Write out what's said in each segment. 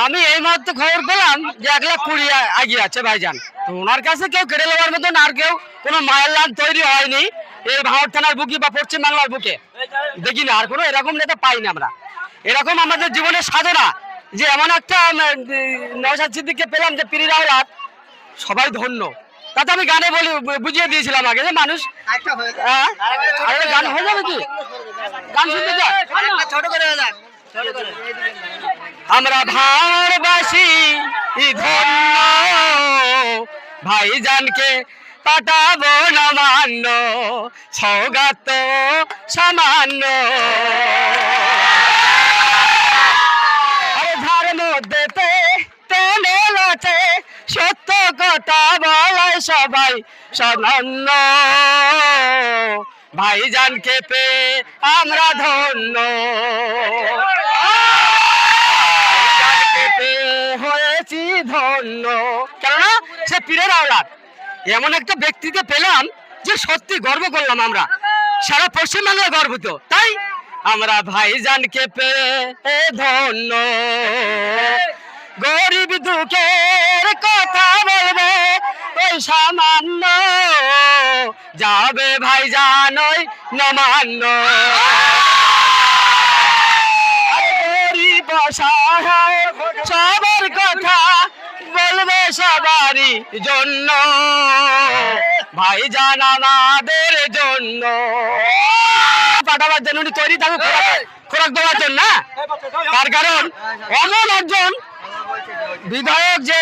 আমি এই মাত্র খবর পেলাম যে 1,20,000 এগিয়ে আছে ভাইজান। তো ওনার কাছে কেউ কেড়ে নেওয়ার মতন আর কেউ কোনো মায়ের লান তৈরি হয়নি এই ভাঙড় থানার বুকে বা পশ্চিম বাংলার বুকে, দেখি না আর কোনো এরকম নেতা পাইনি আমরা। এরকম আমাদের জীবনের সাধনা যে এমন একটা নওশাদ সিদ্দিককে পেলাম যে পীর আওলাদ, সবাই ধন্য। তাতে আমি গানে বলি বুঝিয়ে দিয়েছিলাম আগে যে মানুষ গান হয়ে যাবে কি গান শুনতে চাই ছোট করে আমরা ভাড়বাসী ধন্য ভাইজানকে পাঠাবো নবান্ন সৌগাত সামান্য ধার মধ্যে টেনে আছে সত্য কথা বলায় সবাই সনন্য ভাইজানকে পেয়ে আমরা ধন্য হয়েছি ধন্য, কেননা সে পীরের আওলাদ। এমন একটা ব্যক্তিকে পেলাম যে সত্যি গর্ব করলাম, আমরা সারা পশ্চিমবাংলা গর্বিত। তাই আমরা ভাইজানকে পেয়ে ধন্য। গরিব দুঃখের কথা বলবে ওই সামান্য যাবে ভাইজান ওই নবান্ন। গরিব অসহায় সবার কথা বলবে সবারই জন্য ভাইজান আমাদের জন্য। পাঠাবার জন্য উনি তৈরি থাকুক খোরাক দেওয়ার জন্য, তার কারণ এমন একজন বিধায়ক যে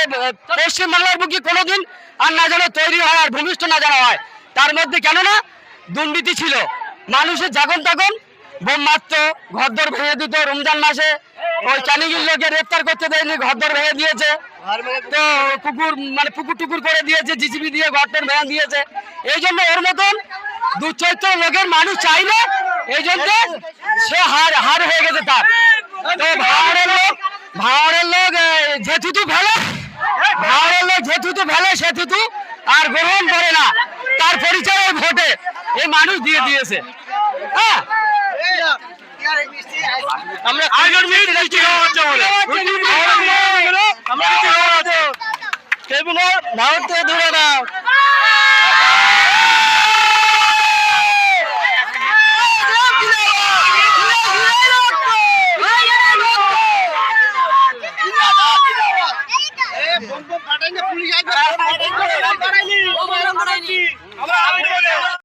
পশ্চিম বাংলার বুকে কোনোদিন আর না যেন তৈরি হয় আর ভূমিষ্ঠ না যেন হয়। তার মধ্যে কেননা দুর্নীতি ছিল, মানুষের যখন তখন বোম মারত, ঘরদর ভেঙে দিত। রমজান মাসে ওই ক্যানিংয়ের লোকে গ্রেফতার করতে দেয়নি, ঘরদর ভেঙে দিয়েছে। তো পুকুর মানে পুকুর টুকুর করে দিয়েছে, জিসিবি দিয়ে ঘরদর ভেঙে দিয়েছে। এই জন্য ওর মতন দুচরিত্র লোকের মানুষ চাই না, এই জন্য সে হার হয়ে গেছে তার। তো ভাঙড়ের লোক যেথুতু ফেলে, ভাঙড়ের লোক যেথুতু ফেলে সে থুতু আর গ্রহণ করে না, তার পরিচয় ওই ভোটে এই মানুষ দিয়ে দিয়েছে। হ্যাঁ, আমরা ভারত থেকে দূরে না।